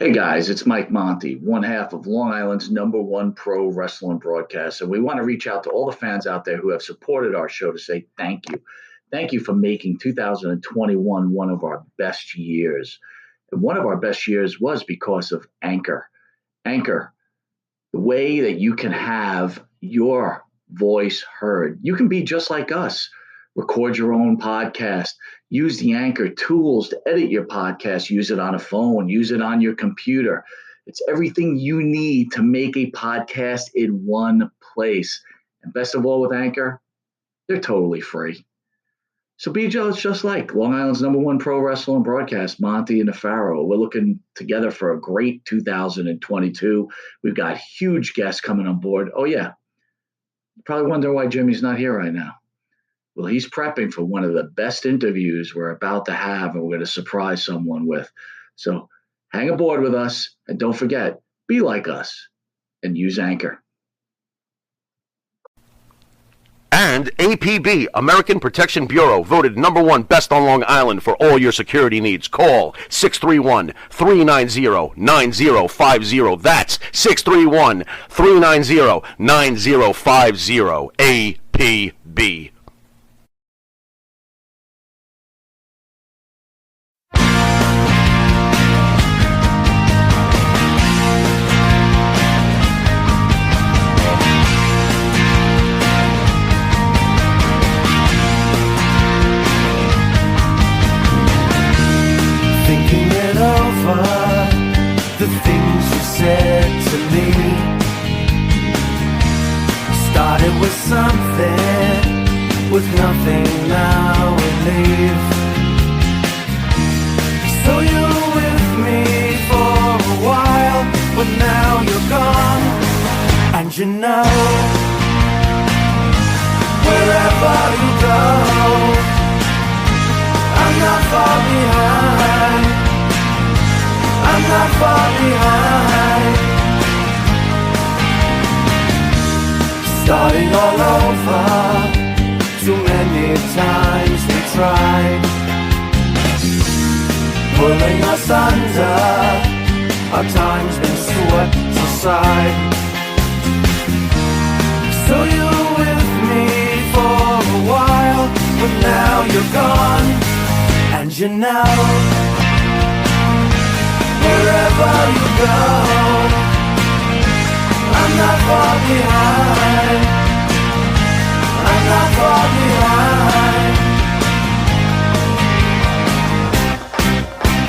Hey guys, it's Mike Monty, one half of Long Island's #1 pro wrestling broadcast. And we want to reach out to all the fans out there who have supported our show to say thank you. Thank you for making 2021 one of our best years. And one of our best years was because of Anchor. Anchor, the way that you can have your voice heard. You can be just like us. Record your own podcast. Use the Anchor tools to edit your podcast. Use it on a phone. Use it on your computer. It's everything you need to make a podcast in one place. And best of all with Anchor, they're totally free. So be just like Long Island's #1 pro wrestling broadcast, Monty and the Pharaoh. We're looking together for a great 2022. We've got huge guests coming on board. Oh, yeah. You probably wonder why Jimmy's not here right now. Well, he's prepping for one of the best interviews we're about to have, and we're going to surprise someone with. So hang aboard with us, and don't forget, be like us and use Anchor. And APB, American Protection Bureau, voted #1 best on Long Island for all your security needs. Call 631-390-9050. That's 631-390-9050. APB. The things you said to me started with something, with nothing, now we leave. So you were with me for a while, but now you're gone. And you know, wherever you go, I'm not far behind. I'm not far behind. Starting all over. Too many times we tried, pulling us under. Our time's been swept aside. So you were with me for a while, but now you're gone. And you know, wherever you go, I'm not far behind. I'm not far behind.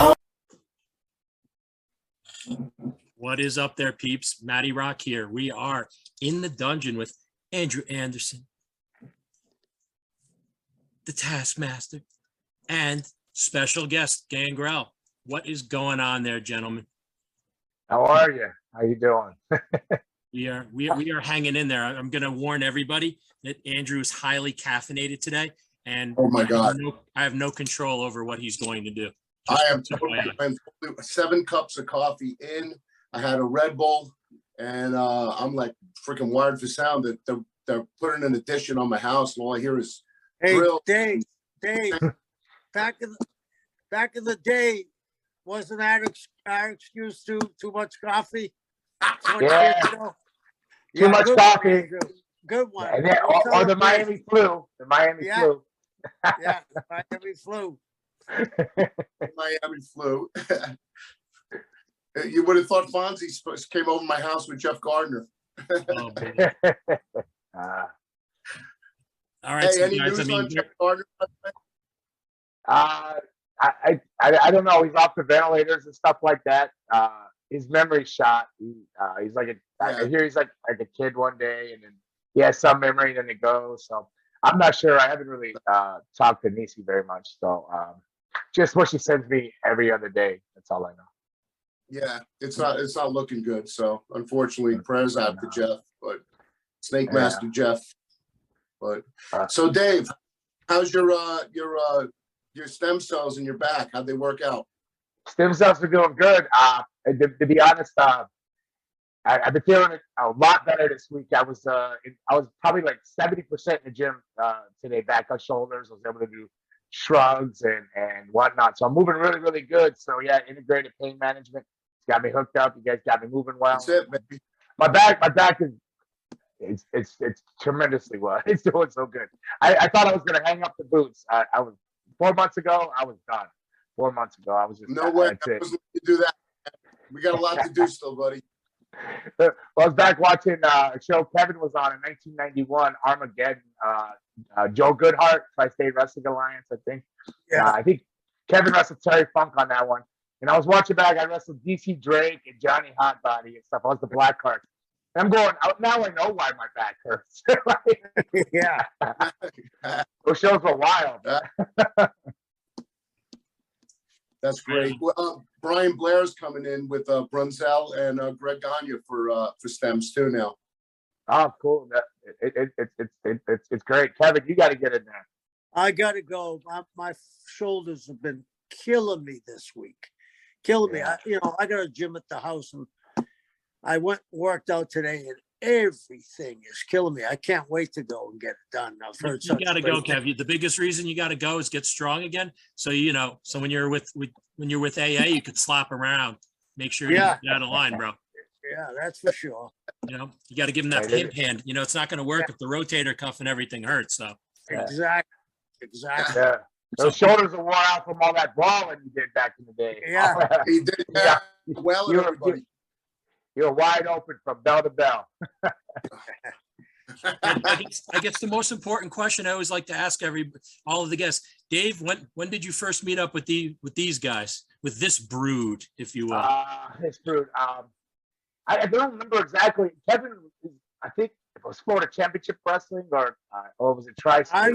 Oh. What is up there, peeps? Matty Rock here. We are in the dungeon with Andrew Anderson, the Taskmaster, and special guest Gangrel. What is going on there, gentlemen? How are you? How you doing? We are hanging in there. I'm going to warn everybody that Andrew is highly caffeinated today, and oh my God, I have no control over what he's going to do. I'm 7 cups of coffee in. I had a Red Bull, and I'm like freaking wired for sound. That they're putting an addition on my house, and all I hear is drill. Dave. Back in the day, wasn't that our excuse too much coffee? Yeah. Too much coffee. Good one. And then, or the Miami flu. The Miami flu. Yeah, the Miami flu. Miami flu. You would have thought Fonzie came over my house with Jeff Gardner. Oh, all right. Hey, So any guys, news on Jeff Gardner? I don't know. He's off the ventilators and stuff like that. His memory's shot. He's like I hear he's like a kid one day, and then he has some memory, then it goes. So I'm not sure. I haven't really talked to Nisi very much. So just what she sends me every other day. That's all I know. Yeah, it's not looking good. So unfortunately, prayers out to Jeff, but Snake Master Jeff. But so Dave, how's your stem cells in your back? How'd they work out? Stem cells are doing good. To be honest, I've been feeling a lot better this week. I was probably like 70% in the gym today, back on shoulders. I was able to do shrugs and whatnot. So I'm moving really, really good. So yeah, integrated pain management got me hooked up. You guys got me moving well. That's it, baby. My back is it's tremendously well. It's doing so good. I thought I was gonna hang up the boots. I was 4 months ago. I was done. 4 months ago, I was just No way. That's I it. wasn't going to do that. We got a lot to do still, buddy. Well, I was back watching a show Kevin was on in 1991, Armageddon. Joe Goodhart, Tri-State Wrestling Alliance, I think. Yeah. I think Kevin wrestled Terry Funk on that one. And I was watching back. I wrestled DC Drake and Johnny Hotbody and stuff. I was the black card. And I'm going, now I know why my back hurts. Yeah. Those shows were wild. That's great. Well, Brian Blair's coming in with Brunzell and Greg Gagne for stems too now. Oh, cool. It's great. Kevin, you got to get in there. I gotta go. My shoulders have been killing me this week. Killing me. I got a gym at the house and I worked out today and everything is killing me. I can't wait to go and get it done. I've heard You got to go, Kev. The biggest reason you got to go is get strong again. So so when you're with AA, you could slap around. Make sure you get out of line, bro. Yeah, that's for sure. You got to give him that pimp hand. It's not going to work if the rotator cuff and everything hurts. So Exactly. Yeah. Those shoulders are worn out from all that brawling you did back in the day. Yeah. He did that well, and everybody. You're wide open from bell to bell. I guess the most important question I always like to ask all of the guests, Dave, when did you first meet up with these guys, with this brood, if you will? This brood. I don't remember exactly. Kevin, I think it was Florida Championship Wrestling or was it Tri-State? I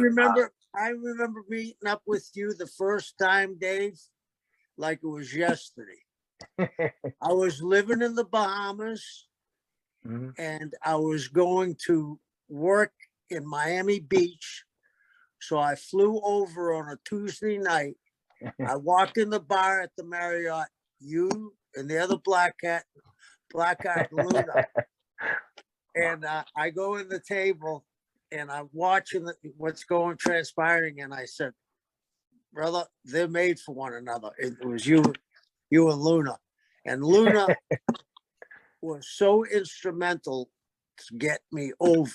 remember meeting up with you the first time, Dave, like it was yesterday. I was living in the Bahamas and I was going to work in Miami Beach. So I flew over on a Tuesday night. I walked in the bar at the Marriott, you and the other black cat, Luna. And I go in the table and I'm watching what's transpiring. And I said, brother, they're made for one another. It was you and Luna. And Luna was so instrumental to get me over.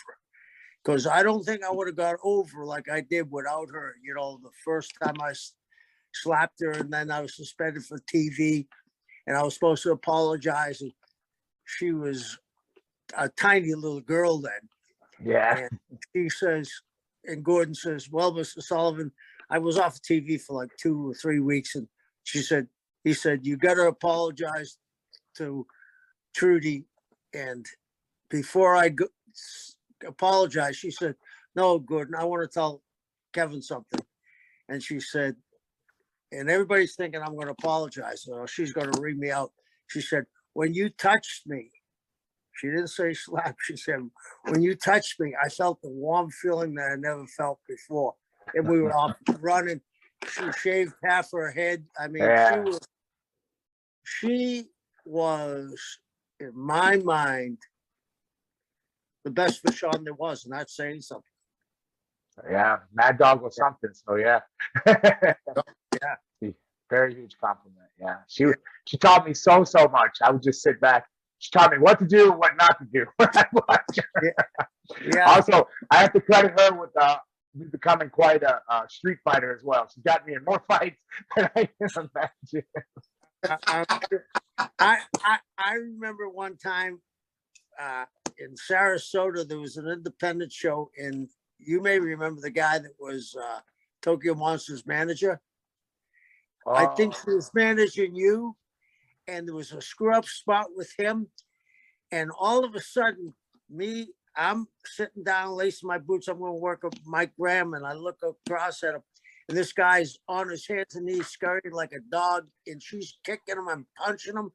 Because I don't think I would have got over like I did without her. The first time I slapped her and then I was suspended for TV and I was supposed to apologize. And she was a tiny little girl then. Yeah. And she says, and Gordon says, well, Mr. Sullivan, I was off TV for like 2 or 3 weeks. And he said, you got to apologize to Trudy. And before I apologize, she said, no, Gordon, I want to tell Kevin something. And she said, and everybody's thinking I'm going to apologize. So she's going to ring me out. She said, when you touched me, she didn't say slap. She said, when you touched me, I felt the warm feeling that I never felt before. And we were off running. She shaved half her head. I mean, she was, in my mind, the best fish on there was, and that's saying something. Yeah, Mad Dog was something. So yeah. Very huge compliment. Yeah, she taught me so much. I would just sit back. She taught me what to do, what not to do. Yeah. Also, I have to credit her with becoming quite a street fighter as well. She's got me in more fights than I can imagine. I remember one time in Sarasota, there was an independent show, and you may remember the guy that was Tokyo Monsters manager. I think he was managing you, and there was a screw up spot with him. And all of a sudden, I'm sitting down, lacing my boots. I'm going to work with Mike Graham, and I look across at him, and this guy's on his hands and knees, scurrying like a dog, and she's kicking him and punching him.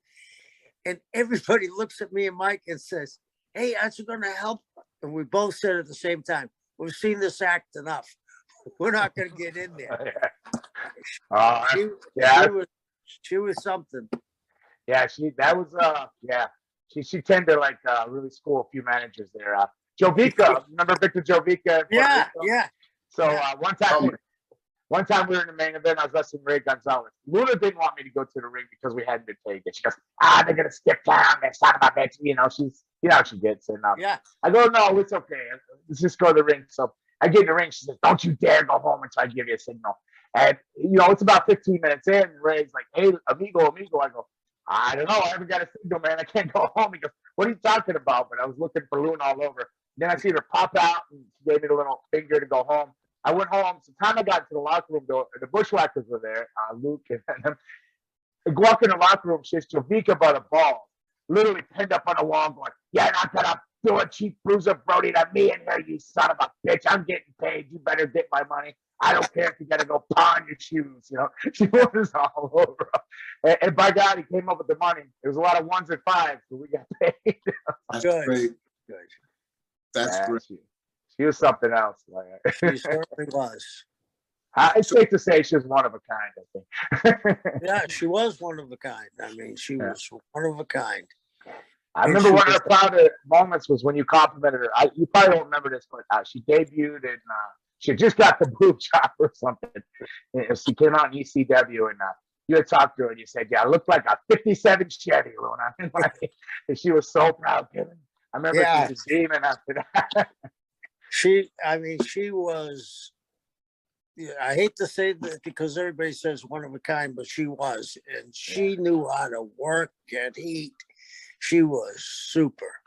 And everybody looks at me and Mike and says, hey, aren't you going to help? And we both said at the same time, we've seen this act enough. We're not going to get in there. She was something. Yeah, she tended to really school a few managers there. Jovica, remember Victor Jovica? Yeah. So one time One time we were in the main event, I was wrestling Ray Gonzalez. Luna didn't want me to go to the ring because we hadn't been paid yet. She goes, they're gonna skip town. They're talking about that. You know, how she gets. And Yeah. I go, no, it's okay. Let's just go to the ring. So I get in the ring. She says, don't you dare go home until I give you a signal. And it's about 15 minutes in. Ray's like, hey, amigo. I go, I don't know. I haven't got a signal, man. I can't go home. He goes, what are you talking about? But I was looking for Luna all over. Then I see her pop out and she gave me the little finger to go home. I went home. So time I got to the locker room, the Bushwhackers were there, Luke and them. I walk in the locker room, she's Jovica by the ball, literally pinned up on the wall going, you're not going to do a cheap bruiser, Brody, to me in here, you son of a bitch. I'm getting paid. You better get my money. I don't care if you got to go pawn your shoes. She was all over. And by God, he came up with the money. There was a lot of 1s and 5s, so we got paid. That's Good. great. Good. That's great. She was something else. She certainly was. It's safe to say she was one of a kind, I think. Yeah, she was one of a kind. I mean, she was one of a kind. I remember one of her proudest moments was when you complimented her. You probably don't remember this, but she debuted and she had just got the boob job or something. And she came out in ECW and you had talked to her and you said, yeah, I looked like a 57 Chevy, Luna. And she was so proud, Kevin. I remember she was a demon after that. She was, I hate to say that because everybody says one of a kind, but she was. And she knew how to work and eat. She was super.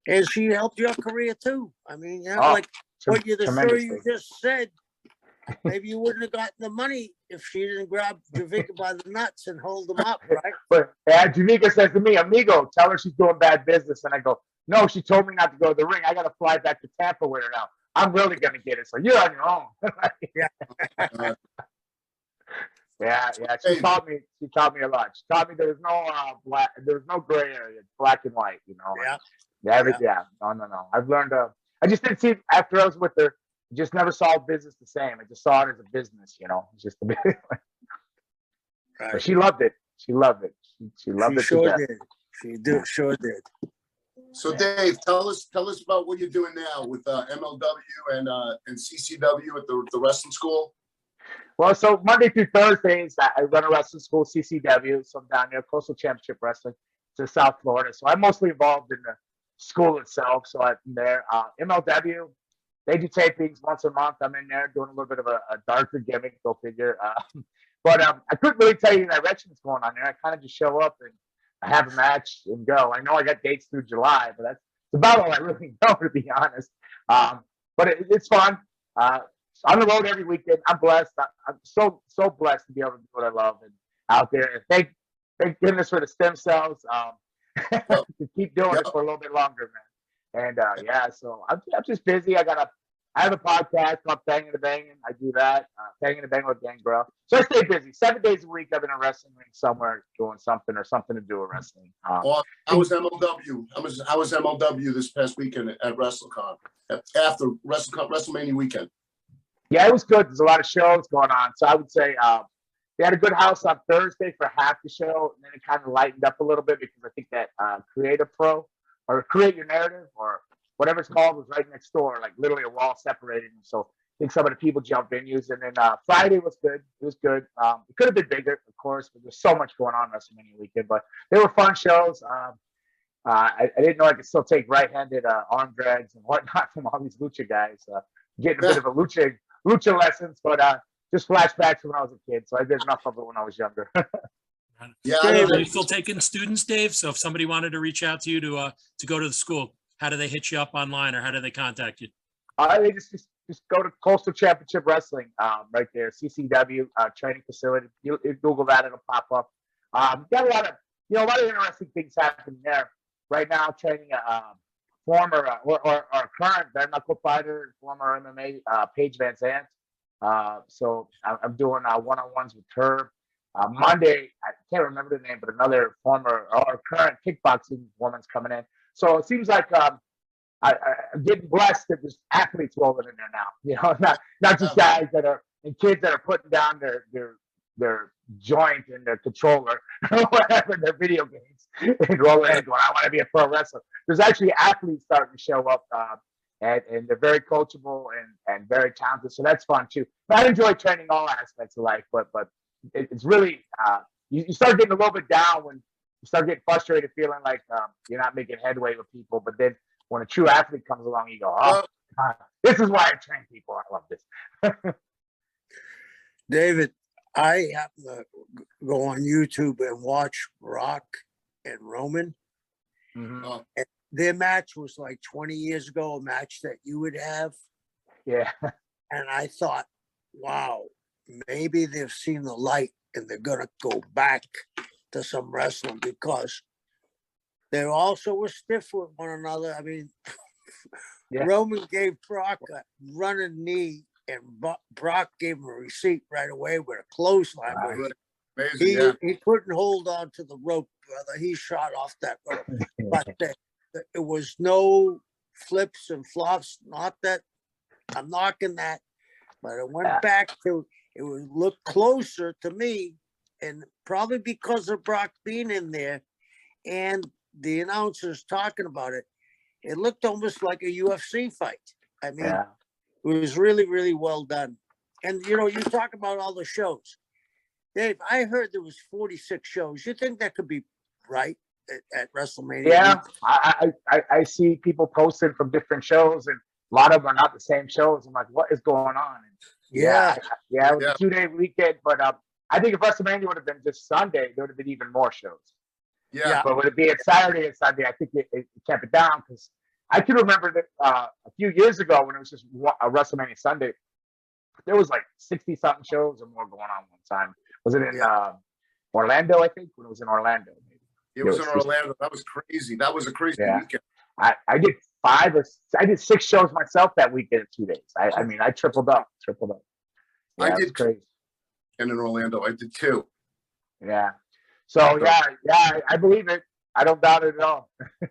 And she helped your career too. I mean, like the story you just said, maybe you wouldn't have gotten the money if she didn't grab Javica by the nuts and hold them up, right? But Javica says to me, amigo, tell her she's doing bad business. And I go, no, she told me not to go to the ring. I got to fly back to Tampa with her now. I'm really going to get it. So you're on your own. Yeah. She taught me a lot. She taught me there was no gray area. It's black and white, Yeah. No. I've learned, I just didn't see, after I was with her, I just never saw business the same. I just saw it as a business, It's just a bit. Right. But she loved it. She loved it. She loved it. Sure did. She sure did. So Dave, tell us about what you're doing now with MLW and CCW at the wrestling school. Well, so Monday through Thursdays, I run a wrestling school, CCW. So I'm down there, Coastal Championship Wrestling, to South Florida. So I'm mostly involved in the school itself. So I'm there. MLW, they do tapings once a month. I'm in there doing a little bit of a darker gimmick, go figure. But I couldn't really tell you the direction that's going on there. I kind of just show up and I have a match and go. I know I got dates through July, but that's about all I really know, to be honest. But it's fun. On the road every weekend. I'm blessed. I'm so blessed to be able to do what I love and out there. And thank goodness for the stem cells to keep doing it for a little bit longer, man. And so I'm just busy. I have a podcast called Banging the Banging. I do that. Banging the Banging with Gangrel. So I stay busy. 7 days a week, I'm in a wrestling ring somewhere doing something or something to do with wrestling. Well, I was MLW. I was MLW this past weekend at WrestleCon after WrestleMania weekend. Yeah, it was good. There's a lot of shows going on. So I would say they had a good house on Thursday for half the show, and then it kind of lightened up a little bit because I think that Creative Pro or Create Your Narrative or whatever it's called was right next door, like literally a wall separating them. So I think some of the people jumped venues. And then Friday was good. It was good. It could have been bigger, of course, but there's so much going on WrestleMania weekend. But they were fun shows. I didn't know I could still take right-handed arm drags and whatnot from all these lucha guys. Getting a bit of a lucha lessons, but just flashbacks to when I was a kid. So I did enough of it when I was younger. Yeah, Dave, are you still taking students, Dave? So if somebody wanted to reach out to you to go to the school, how do they hit you up online or how do they contact you? They just go to Coastal Championship Wrestling right there, CCW training facility. You Google that, it'll pop up. Got a lot of interesting things happening there right now. Training a former or current bare knuckle fighter, former MMA, Paige Van Zandt. So I'm doing one-on-ones with her. Monday, I can't remember the name, but another former or current kickboxing woman's coming in. So it seems like I'm getting blessed that there's athletes rolling in there now. Not just guys that are and kids that are putting down their joint and their controller or whatever, their video games, and rolling in going, I want to be a pro wrestler. There's actually athletes starting to show up, and they're very coachable and very talented. So that's fun too. But I enjoy training all aspects of life, but it's really you start getting a little bit down when you start getting frustrated, feeling like you're not making headway with people. But then when a true athlete comes along, you go, oh, God, this is why I train people. I love this. David, I happen to go on YouTube and watch Rock and Roman. Mm-hmm. And their match was like 20 years ago, a match that you would have. Yeah. And I thought, wow, maybe they've seen the light and they're going to go back to some wrestling, because they also were stiff with one another. I mean, Yeah. Roman gave Brock a running knee, and Brock gave him a receipt right away with a clothesline. Wow. Amazing, He couldn't hold on to the rope, brother. He shot off that rope. But it was no flips and flops. Not that I'm knocking that, but it went back to, it would look closer to me, and probably because of Brock being in there and the announcers talking about it, it looked almost like a UFC fight. I mean, it was really, really well done. And, you know, you talk about all the shows. Dave, I heard there was 46 shows. You think that could be right at WrestleMania? Yeah, I see people posted from different shows, and a lot of them are not the same shows. I'm like, what is going on? And it was a 2-day weekend, but I think if WrestleMania would have been just Sunday, there would have been even more shows. Yeah. But would it be Saturday and Sunday? I think it kept it down, because I can remember that a few years ago when it was just a WrestleMania Sunday, there was like 60-something shows or more going on one time. Was it in Orlando, I think? When it was in Orlando. Maybe. It was in Orlando. That was crazy. That was a crazy weekend. I did 6 shows myself that weekend in 2 days. I mean, I tripled up. Yeah, I did crazy. And in Orlando, I did 2. Yeah. So I believe it. I don't doubt it at all. It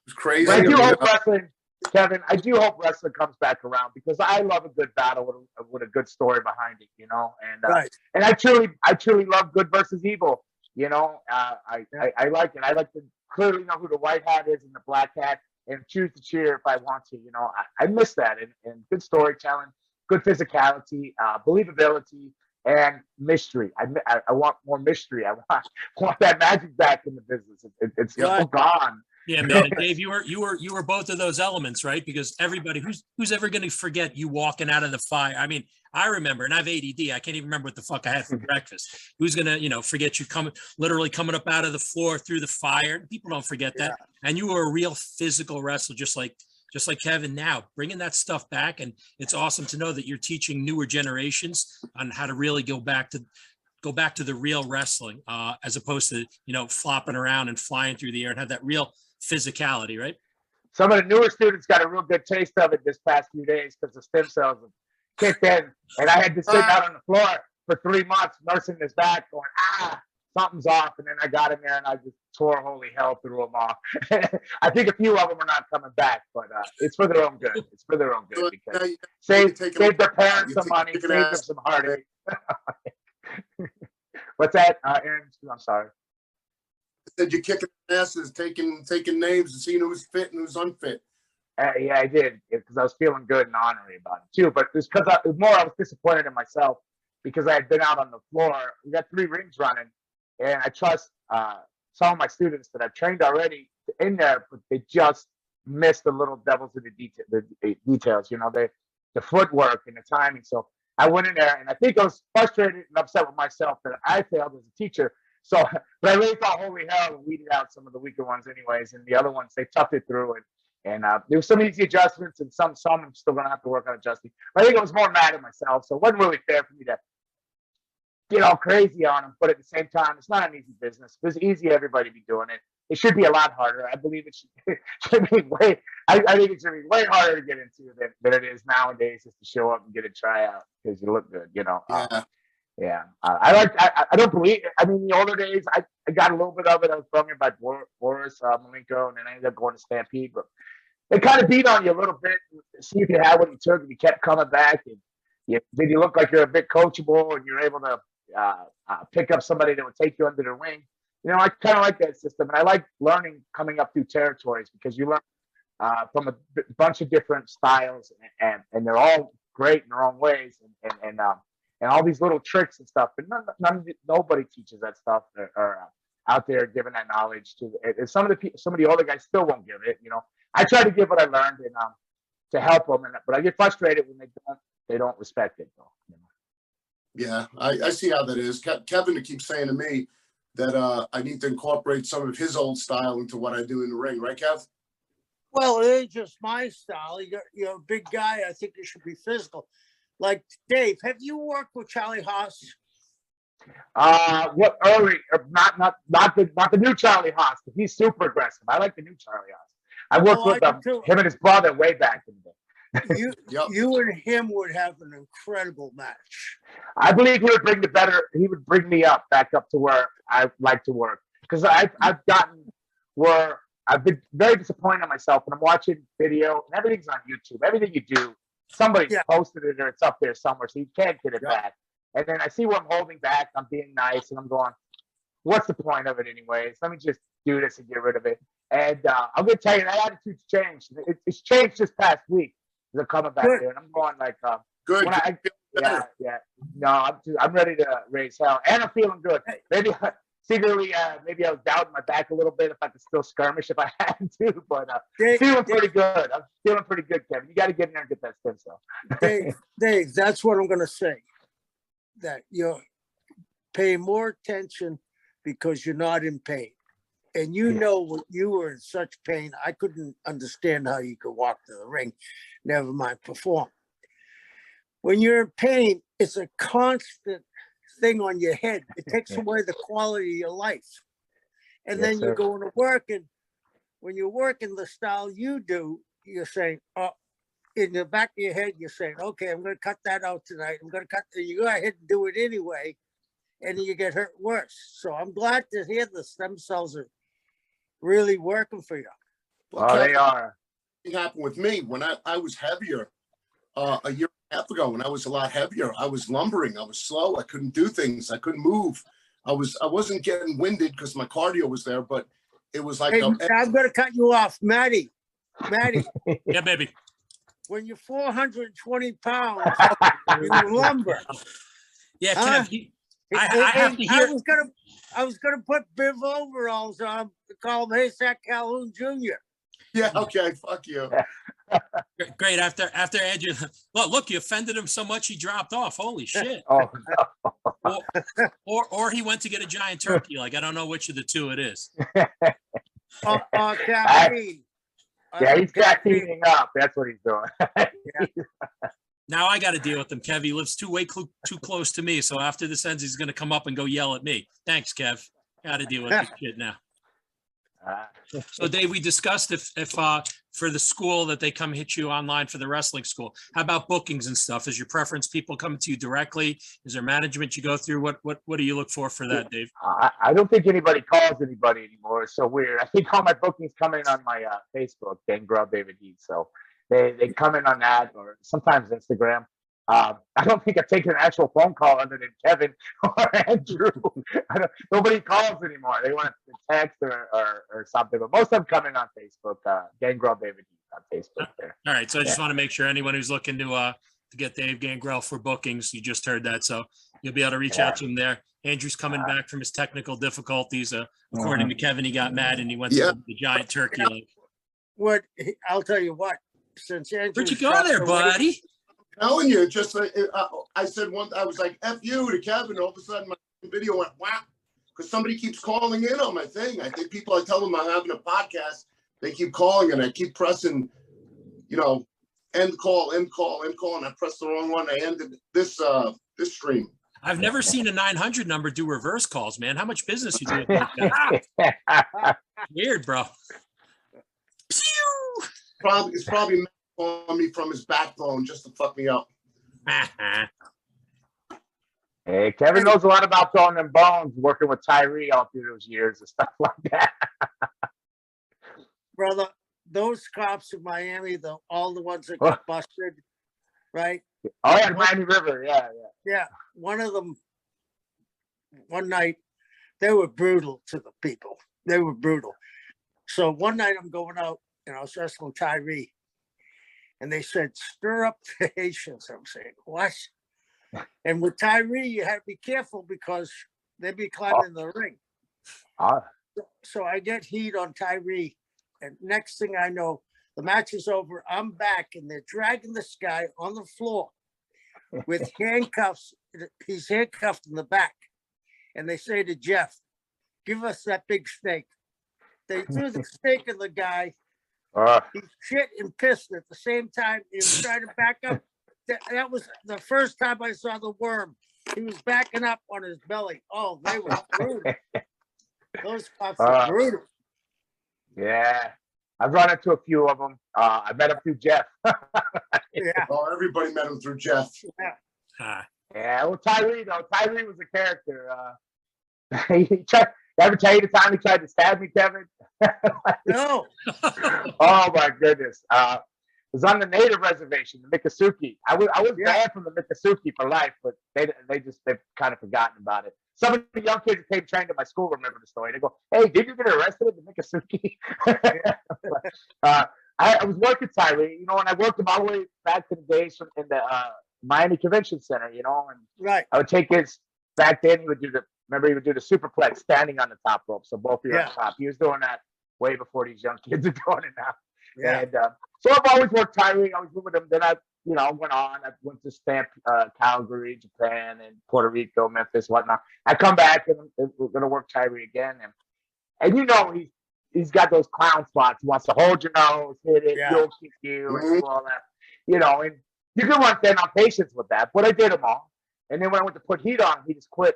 was crazy. But I do hope wrestling, Kevin. I do hope wrestling comes back around, because I love a good battle with a good story behind it, you know. And and I truly love good versus evil. You know, I like it. I like to clearly know who the white hat is and the black hat, and choose to cheer if I want to. You know, I miss that, and good storytelling, good physicality, believability, and mystery. I want more mystery. I want that magic back in the business. It's all gone. Yeah, man, Dave, you were both of those elements, right? Because everybody who's ever going to forget you walking out of the fire? I mean, I remember, and I have ADD. I can't even remember what the fuck I had for breakfast. Who's gonna, forget you literally coming up out of the floor through the fire? People don't forget that. And you were a real physical wrestler, just like Kevin now, bringing that stuff back. And it's awesome to know that you're teaching newer generations on how to really go back to the real wrestling, as opposed to, flopping around and flying through the air, and have that real physicality, right? Some of the newer students got a real good taste of it this past few days, because the stem cells kicked in, and I had to sit out on the floor for 3 months nursing his back, going, something's off. And then I got in there and I just tore holy hell through them off. I think a few of them are not coming back, but it's for their own good. It's for their own good, because save their parents some money, save them some heartache. What's that, Aaron? I'm sorry. Said you're kicking asses, taking names and seeing who's fit and who's unfit. Yeah, I did, because I was feeling good and honorary about it too. But it's because I was disappointed in myself, because I had been out on the floor. We got 3 rings running, and I trust some of my students that I've trained already in there, but they just missed the little devils in the details. The footwork and the timing. So I went in there, and I think I was frustrated and upset with myself that I failed as a teacher. So, but I really thought holy hell and weeded out some of the weaker ones anyways, and the other ones, they toughed it through, and there was some easy adjustments, and some I'm still gonna have to work on adjusting. But I think I was more mad at myself, so it wasn't really fair for me to get all crazy on them. But at the same time, it's not an easy business. If it's easy, everybody be doing it. It should be a lot harder. I believe it should be way. I think it should be way harder to get into than it is nowadays, just to show up and get a tryout because you look good. Yeah. I don't believe. I mean, the older days, I got a little bit of it. I was brought in by Boris Malenko, and then I ended up going to Stampede. But they kind of beat on you a little bit, see if you had what you took, and you kept coming back, and then you look like you're a bit coachable, and you're able to pick up somebody that would take you under their wing. I kind of like that system, and I like learning coming up through territories, because you learn from a bunch of different styles, and they're all great in their own ways, and all these little tricks and stuff. But nobody teaches that stuff or out there giving that knowledge to. And some of the older guys still won't give it. I try to give what I learned and to help them, but I get frustrated when they don't respect it though. Yeah, I see how that is. Kevin keeps saying to me that I need to incorporate some of his old style into what I do in the ring, right, Kev? Well, it ain't just my style. You're a big guy. I think you should be physical. Like Dave, have you worked with Charlie Haas? What early? Not the new Charlie Haas. He's super aggressive. I like the new Charlie Haas. I worked with him and his brother way back in the day. You and him would have an incredible match. I believe he would bring me back up to where I like to work, because I've gotten where I've been very disappointed in myself when I'm watching video and everything's on YouTube. Everything you do, somebody posted it or it's up there somewhere, so you can't get it back. And then I see what I'm holding back. I'm being nice, and I'm going, what's the point of it anyways? Let me just do this and get rid of it. And I'm going to tell you, that attitude's changed. It's changed this past week. They're coming back there, and I'm going like, good. No, I'm ready to raise hell, and I'm feeling good. Maybe secretly, maybe I was doubting my back a little bit if I could still skirmish if I had to, but feeling pretty good. I'm feeling pretty good, Kevin. You got to get in there and get that stem cell. Dave, that's what I'm going to say. That you're paying more attention because you're not in pain. And when you were in such pain, I couldn't understand how you could walk to the ring, never mind perform. When you're in pain, it's a constant thing on your head. It takes away the quality of your life. And then you're going to work, and when you're working the style you do, you're saying, in the back of your head, you're saying, okay, I'm going to cut that out tonight. You go ahead and do it anyway, and you get hurt worse. So I'm glad to hear the stem cells are really working for you. Well, they are. It happened with me when I was heavier a year and a half ago. When I was a lot heavier, I was lumbering. I was slow. I couldn't do things. I couldn't move. I wasn't getting winded because my cardio was there, but it was like. Hey, I'm going to cut you off, Maddie. Yeah, baby. When you're 420 pounds, you lumber. Yeah, Kev, I have to hear. I was gonna put Biv overalls on to call him Haystack Calhoun Jr. Yeah, okay, fuck you. Great. After Andrew, look, you offended him so much he dropped off. Holy shit. Oh, no. Or he went to get a giant turkey. Like, I don't know which of the two it is. Caffeine. He's caffeining up. That's what he's doing. Now I got to deal with him, Kev. He lives too close to me. So after this ends, he's going to come up and go yell at me. Thanks, Kev. Got to deal with this shit now. So Dave, we discussed if for the school that they come hit you online for the wrestling school. How about bookings and stuff? Is your preference people coming to you directly? Is there management you go through? What do you look for that, Dave? I don't think anybody calls anybody anymore. It's so weird. I think all my bookings come in on my Facebook, Gangrel David Heath. So they come in on that, or sometimes Instagram. I don't think I've taken an actual phone call other than Kevin or Andrew. Nobody calls anymore. They want to text or something, but most of them come in on Facebook. Gangrel David Heath on Facebook there. All right, so I just want to make sure anyone who's looking to get Dave Gangrel for bookings, you just heard that, so you'll be able to reach out to him there. Andrew's coming back from his technical difficulties. According to Kevin, he got mad and he went to the giant turkey. What I'll tell you what. Since Andrew, where'd you go there, buddy? Telling you, just I said I was like F you to Kevin. All of a sudden, my video went wow, because somebody keeps calling in on my thing. I think I tell them I'm having a podcast, they keep calling, and I keep pressing, end call, and I pressed the wrong one. I ended this stream. I've never seen a 900 number do reverse calls, man. How much business you do with that? Weird, bro. It's probably calling me from his backbone just to fuck me up. Hey, Kevin knows a lot about throwing them bones, working with Tyree all through those years and stuff like that. Brother, those cops in Miami, all the ones that got busted, right? Oh yeah, Miami River, yeah. Yeah, one of them, one night, they were brutal to the people. They were brutal. So one night I'm going out and I was wrestling Tyree. And they said, stir up the Haitians. I'm saying, what? And with Tyree, you had to be careful because they'd be climbing the ring. So I get heat on Tyree. And next thing I know, the match is over. I'm back, and they're dragging this guy on the floor with handcuffs. He's handcuffed in the back. And they say to Jeff, give us that big snake. They threw the snake in the guy. He shit and pissed at the same time. He was trying to back up. That was the first time I saw the worm. He was backing up on his belly. Oh, they were brutal. Those cops are brutal. Yeah. I've run into a few of them. I met him through Jeff. Yeah. Oh, everybody met him through Jeff. Yeah. Yeah. Well, Tyree, though. Tyree was a character. He tried. Ever tell you the time he tried to stab me, Kevin? No. Oh my goodness. It was on the native reservation, the Miccosukee. I was banned from the Miccosukee for life, but they've kind of forgotten about it. Some of the young kids that came trained at my school remember the story. They go, "Hey, did you get arrested at the Miccosukee?" I was working Tyree, and I worked him all the way back to the days in the Miami Convention Center, and Right. I would take his back then. He would do the superplex standing on the top rope, so both of you on top. He was doing that way before these young kids are doing it now. Yeah. And so I've always worked Tyree. I was with him. Then I went on. I went to Stamp, Calgary, Japan, and Puerto Rico, Memphis, whatnot. I come back and we're gonna work Tyree again. And he's got those clown spots. He wants to hold your nose, hit it, he'll kick you, and all that. And you can run thin on patience with that. But I did them all. And then when I went to put heat on, he just quit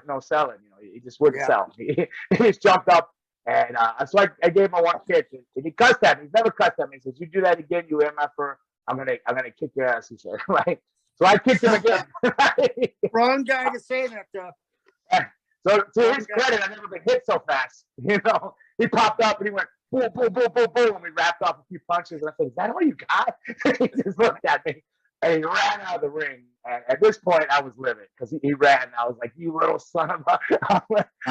no selling. He just wouldn't sell. He just jumped up, and so I gave him a one kick, and he cussed at me. He's never cussed at me. He says, "You do that again, you MFer, I'm gonna kick your ass." He said, right. So I kicked him again. Wrong guy to say that, though. So to his credit, I've never been hit so fast. He popped up and he went boom, boom, boom, boom, boom, and we wrapped off a few punches. And I said, "Is that all you got?" He just looked at me. And he ran out of the ring. And at this point, I was livid because he ran. And I was like, "You little son of a..."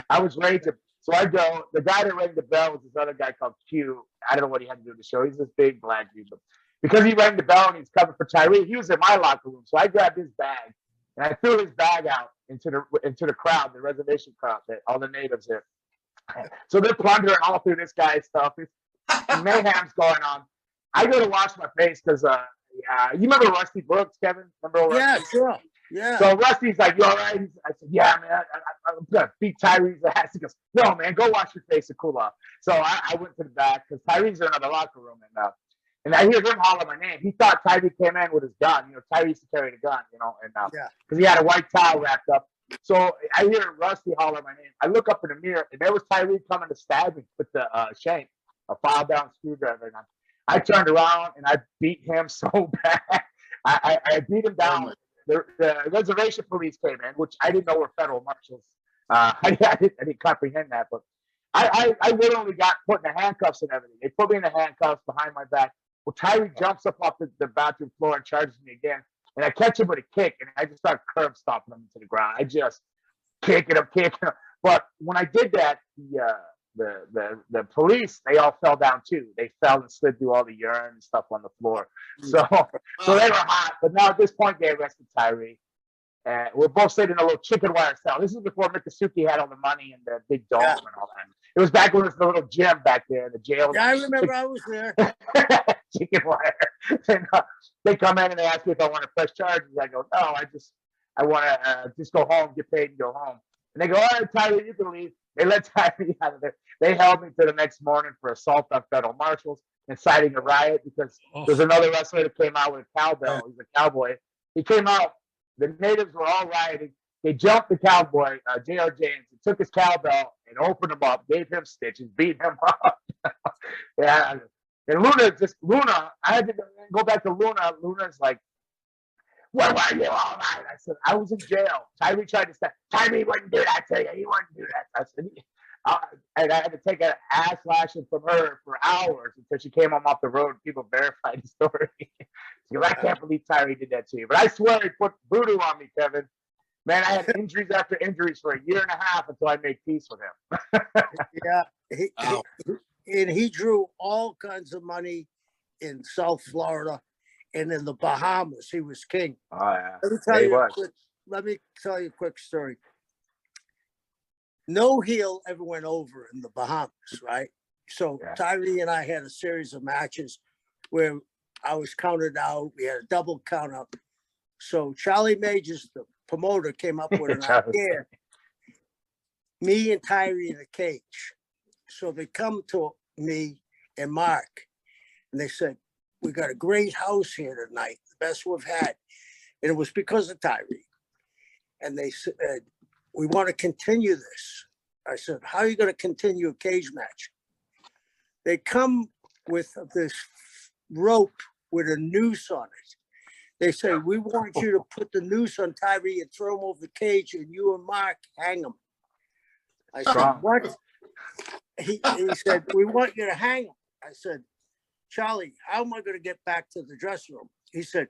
I was ready to. So I go. The guy that rang the bell was this other guy called Q. I don't know what he had to do with the show. He's this big black dude. But because he rang the bell and he's covering for Tyree, he was in my locker room. So I grabbed his bag and I threw his bag out into the crowd, the reservation crowd, all the natives there. So they're plundering all through this guy's stuff. And mayhem's going on. I go to wash my face because you remember Rusty Brooks, Kevin? Remember Rusty? Yeah, sure. Yeah. So Rusty's like, "You all right?" I said, "Yeah, man. I'm gonna beat Tyree's ass." He goes, "No, man. Go wash your face and cool off." So I went to the back because Tyree's in another locker room, and I hear him holler my name. He thought Tyree came in with his gun. Tyree used to carry the gun, and because he had a white towel wrapped up. So I hear Rusty holler my name. I look up in the mirror, and there was Tyree coming to stab me with the shank, a file down screwdriver. And I turned around and I beat him so bad. I beat him down. The reservation police came in, which I didn't know were federal marshals. I didn't comprehend that, but I literally got put in the handcuffs and everything. They put me in the handcuffs behind my back. Well, Tyree jumps up off the bathroom floor and charges me again. And I catch him with a kick, and I just start curb stomping him to the ground. I just kicking him. But when I did that, the police, they all fell down too. They fell and slid through all the urine and stuff on the floor. So they were hot. But now at this point, they arrested Tyree. We're both sitting in a little chicken wire cell. This is before Miccosukee had all the money and the big dome and all that. It was back when it was the little gym back there, the jail. Yeah, I remember I was there. Chicken wire. And, they come in and they ask me if I want to press charges. I go, "No, I want to just go home, get paid, and go home." And they go, "All right, Tyree, you can leave." They let Tyree out of there. They held me to the next morning for assault on federal marshals, inciting a riot because there's another wrestler that came out with a cowbell. He's a cowboy. He came out. The natives were all rioting. They jumped the cowboy, J.R. James, and took his cowbell and opened him up, gave him stitches, beat him up. Yeah. And Luna, I had to go back to Luna. Luna's like, "Where were you all night?" I said, "I was in jail. Tyree tried to stop. Tyree wouldn't do that to you. He wouldn't do that." I said, and I had to take an ass lashing from her for hours until she came home off the road and people verified the story. She goes, "I can't believe Tyree did that to you." But I swear he put voodoo on me, Kevin. Man, I had injuries after injuries for a year and a half until I made peace with him. Yeah. and he drew all kinds of money in South Florida and in the Bahamas. He was king. Oh yeah. Let me Yeah, tell he you a was. quick, let me tell you a quick story. No heel ever went over in the Bahamas, right? So Yeah. Tyree and I had a series of matches where I was counted out. We had a double count up. So Charlie Majors, the promoter, came up with an Charlie. idea. Me and Tyree in a cage. So they come to me and Mark, and they said, "We got a great house here tonight, the best we've had." And it was because of Tyree. And they said, "We want to continue this." I said, "How are you going to continue a cage match?" They come with this rope with a noose on it. They say, "We want you to put the noose on Tyree and throw him over the cage, and you and Mark hang him." I said, Strong. "What?" He said, "We want you to hang him." I said, "Charlie, how am I going to get back to the dressing room?" He said,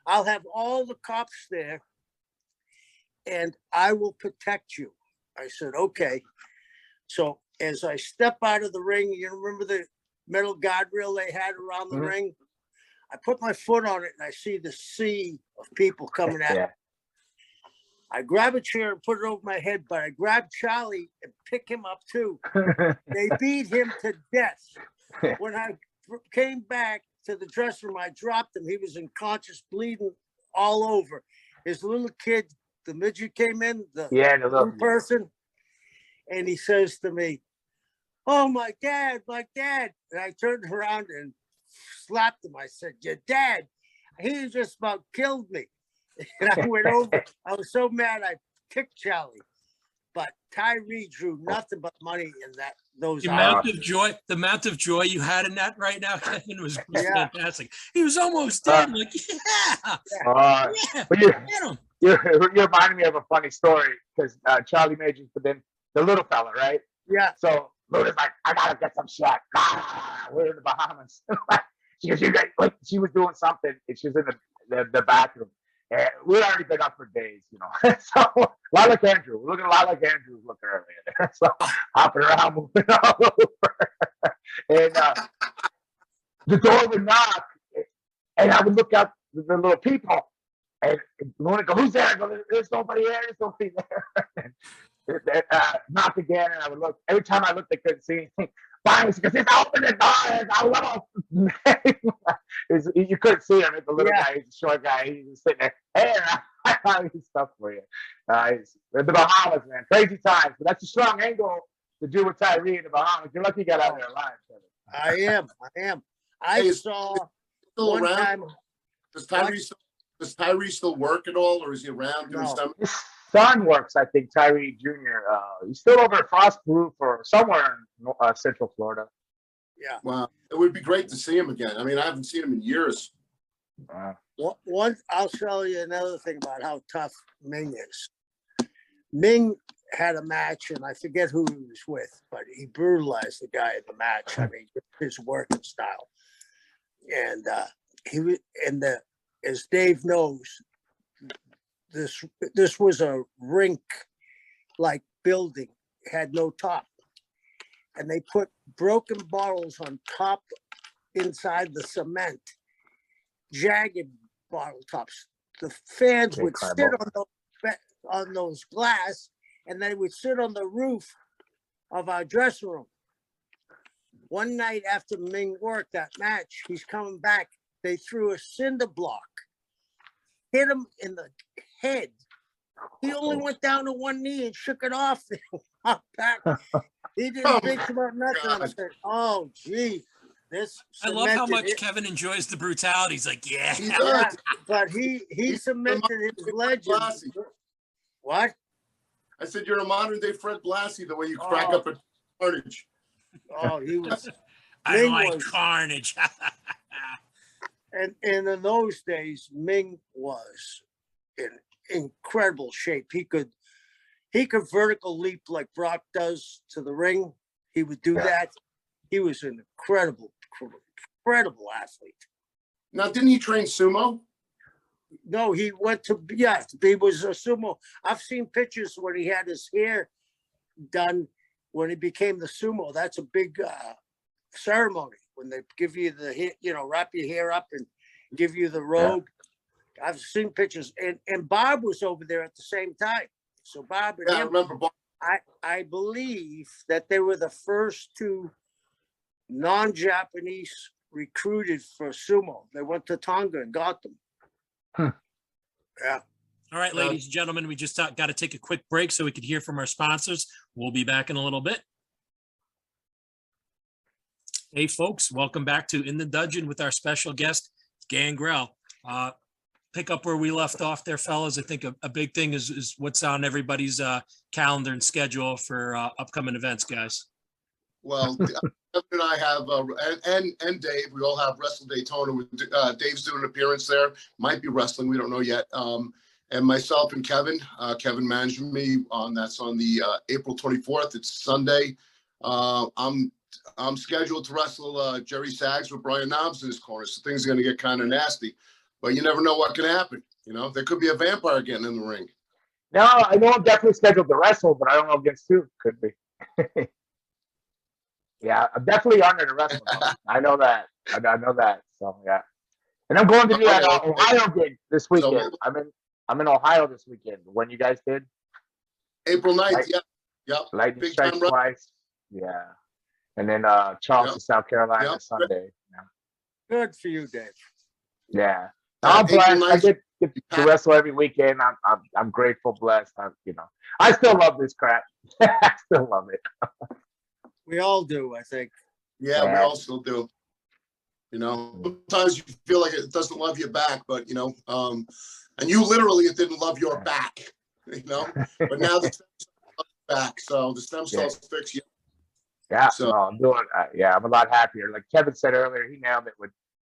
"I'll have all the cops there and I will protect you." I said, "Okay." So as I step out of the ring, you remember the metal guardrail they had around the ring? I put my foot on it and I see the sea of people coming at me. Yeah. I grab a chair and put it over my head, but I grab Charlie and pick him up too. They beat him to death. When I came back to the dressing room, I dropped him. He was unconscious, bleeding all over. His little kid, the midget, came in, the Yeah, the new person, and he says to me, "Oh, my dad, my dad." And I turned around and slapped him. I said, "Your dad, he just about killed me." And I went over. I was so mad I kicked Charlie. But Tyree drew nothing but money in those The hours. amount of joy you had in that right now, Kevin, was Yeah. fantastic. He was almost dead. Like, yeah, But get him. you're reminding me of a funny story because Charlie Majors, but then the little fella, right? Yeah. So Luda's like, "I gotta get some shit." We're in the Bahamas. She goes, like she was doing something, and she was in the bathroom. And we'd already been up for days, you know. So a lot like Andrew. We're looking a lot like Andrew was looking earlier there. So hopping around, moving all over. And the door would knock, and I would look out the little people. And Luna go, "Who's there?" I go, "There's nobody there. There's nobody there." Knock again, and I would look. Every time I looked, they couldn't see anything. Finally, she goes, "Just open the door. I love." You couldn't see him. The little guy, he's a short guy. He's just sitting there. "Hey, I got stuff for you." The Bahamas, man, crazy times. But that's a strong angle to do with Tyree in the Bahamas. You're lucky you got out there alive. I am. I saw Still one around? time. Does Tyree still work at all, or is he around doing No. something? His son works, I think, Tyree Jr. He's still over at Frost Roof or somewhere in Central Florida. Yeah. Wow, it would be great to see him again. I mean, I haven't seen him in years. One, I'll tell you another thing about how tough Ming is. Ming had a match, and I forget who he was with, but he brutalized the guy in the match. I mean, his working style. And he was, and as Dave knows, this was a rink-like building, it had no top, and they put broken bottles on top inside the cement, jagged bottle tops. The fans would sit on those glass, and they would sit on the roof of our dressing room. One night after Ming worked that match, he's coming back. They threw a cinder block, hit him in the head. He only went down to one knee and shook it off and walked back. He didn't think about nothing. I said, "Oh, gee, this." I love how much cemented Kevin enjoys the brutality. He's like, yeah. He Yeah, does. but he cemented his legend. Blassie. What? I said, "You're a modern day Fred Blassie, the way you crack up at Carnage." Oh, he was. I Ming like was- carnage. And in those days, Ming was in incredible shape. He could vertical leap like Brock does to the ring. He would do that. He was an incredible athlete. Now, didn't he train sumo? No, he went to, yeah, he was a sumo. I've seen pictures when he had his hair done when he became the sumo. That's a big ceremony when they give you the, wrap your hair up and give you the robe. Yeah. I've seen pictures, and Bob was over there at the same time. So Bob and I remember Bob. I believe that they were the first two non-Japanese recruited for sumo. They went to Tonga and got them. Yeah. All right, ladies and gentlemen, we just got to take a quick break so we could hear from our sponsors. We'll be back in a little bit. Hey, folks, welcome back to In the Dungeon with our special guest, Gangrel. Pick up where we left off there, fellas. I think a big thing is what's on everybody's calendar and schedule for upcoming events, guys. Well, Kevin and I have, and Dave, we all have Wrestle Daytona. Dave's doing an appearance there. Might be wrestling, we don't know yet. And myself and Kevin managing me that's on the April 24th. It's Sunday. I'm scheduled to wrestle Jerry Sags with Brian Knobs in his corner, so things are going to get kind of nasty. But you never know what can happen. There could be a vampire getting in the ring. No, I know I'm definitely scheduled to wrestle, but I don't know against who. Could be. Yeah, I'm definitely honored to wrestle. I know that. I know that. So yeah, and I'm going to do that Ohio gig this weekend. I'm in Ohio this weekend. When you guys did? April 9th. Yeah. Lightning strikes twice. Yeah, and then Charleston, South Carolina, Sunday. Yeah. Good for you, Dave. Yeah, I'm blessed. I get to wrestle every weekend. I'm grateful, blessed. I still love this crap. I still love it. We all do, I think. Yeah, we all still do. Sometimes you feel like it doesn't love you back, but and you literally it didn't love your back, But now the stem cells back, so the stem cells fix you. Yeah, so I'm doing. I'm a lot happier. Like Kevin said earlier, he nailed it.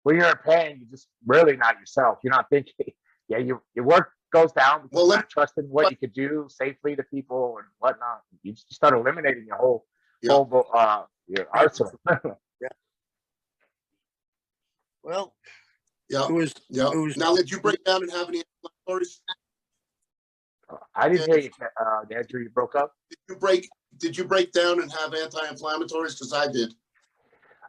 When you're in pain, you're just really not yourself. You're not thinking. Yeah, your work goes down because you're not trusting what you could do safely to people and whatnot. You just start eliminating your whole. Your arsenal. Well, it was. Now, did you break down and have any stories? I didn't hear you, Andrew. You broke up. Did you break down and have anti-inflammatories? Because I did.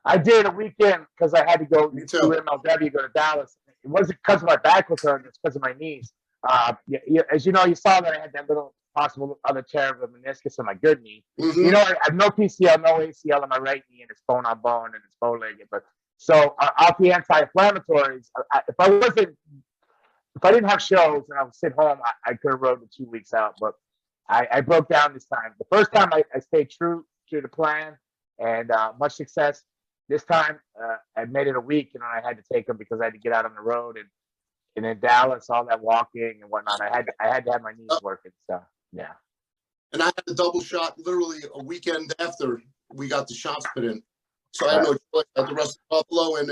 I did a weekend because I had to go to MLW, go to Dallas. It wasn't because my back was hurting; it's because of my knees. As you know, you saw that I had that little possible other tear of the meniscus in my good knee. Mm-hmm. I have no PCL, no ACL on my right knee, and it's bone on bone and it's bow-legged. But so off the anti-inflammatories, if I didn't have shows and I was sit home, I could have rode the 2 weeks out. But I broke down this time. The first time I stayed true to the plan and much success. This time I made it a week, and I had to take them because I had to get out on the road and in Dallas, all that walking and whatnot. I had to have my knees working. So yeah. And I had a double shot literally a weekend after we got the shots put in. So I had no choice. I had to wrestle Buffalo and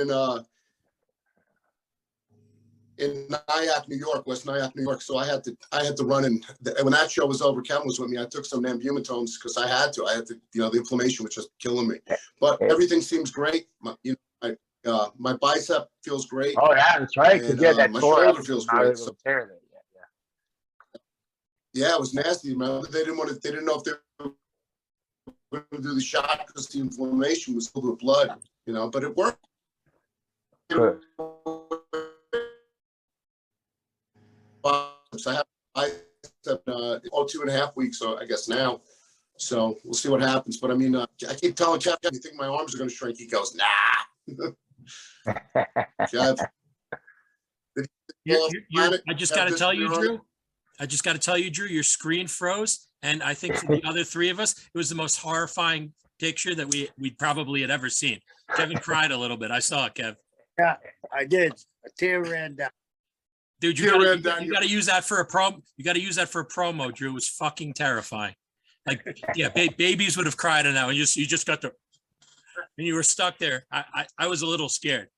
in Nyack, New York, West Nyack, New York. So I had to run in. When that show was over, Kevin was with me. I took some Nambumatones because I had to. The inflammation was just killing me. But everything seems great. My bicep feels great. Oh yeah, that's right. And, that my shoulder feels great. So, it was nasty. Remember, they didn't know if they were going to do the shot because the inflammation was filled with blood. But it worked. Good. I have bicep 2.5 weeks, so I guess now. So we'll see what happens. But I mean, I keep telling Kevin, you think my arms are going to shrink? He goes, nah. I just got to tell you, Drew. Your screen froze, and I think for the other three of us, it was the most horrifying picture that we probably had ever seen. Kevin cried a little bit. I saw it, Kev. Yeah, I did. A tear ran down. Dude, you got to use that for a promo. You got to use that for a promo, Drew. It was fucking terrifying. Like, yeah, babies would have cried on that one. You just got to. And you were stuck there. I was a little scared.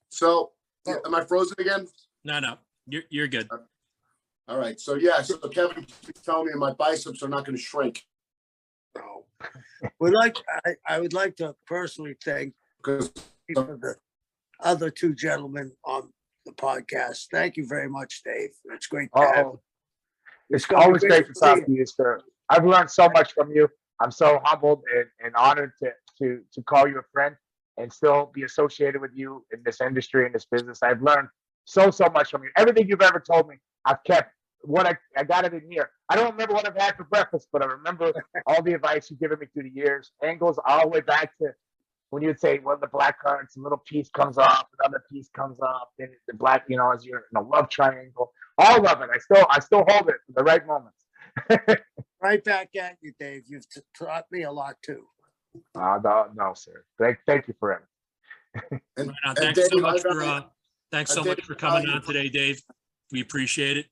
So, am I frozen again? No, you're good. All right. So Kevin keeps telling me my biceps are not going to shrink. No. I would like to personally thank the other two gentlemen on the podcast. Thank you very much, Dave. It's great to have you. It's always great to talk to you, sir. I've learned so much from you. I'm so humbled and honored to call you a friend and still be associated with you in this industry, in this business. I've learned so much from you. Everything you've ever told me, I've kept. What I got it in here. I don't remember what I've had for breakfast, but I remember all the advice you've given me through the years. Angles all the way back to when you would say, well, the black cards, a little piece comes off, another piece comes off, then the black, as you're in a love triangle. All of it. I still hold it for the right moments. Right back at you, Dave. You've taught me a lot too. No, sir. Thank you for it. And, Right on. and Thanks so Dave, much I- thanks so much for coming on today, Dave. We appreciate it.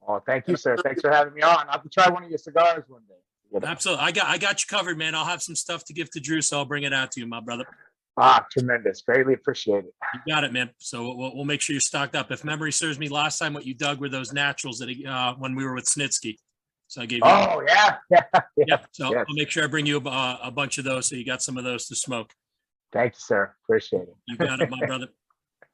Oh, thank you, sir. Thanks for having me on. I'll have to try one of your cigars one day. Absolutely. I got you covered, man. I'll have some stuff to give to Drew, so I'll bring it out to you, my brother. Tremendous. Greatly appreciate it. You got it, man. So we'll make sure you're stocked up. If memory serves me, last time what you dug were those naturals that when we were with Snitsky. So I gave you. Oh, yeah. Yeah. So Yes. I'll make sure I bring you a bunch of those, so you got some of those to smoke. Thank you, sir. Appreciate it. You got it, my brother.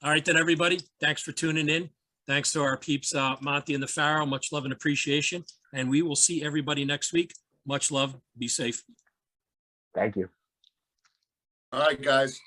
All right, then, everybody. Thanks for tuning in. Thanks to our peeps, Monty and the Pharaoh. Much love and appreciation. And we will see everybody next week. Much love. Be safe. Thank you. All right, guys.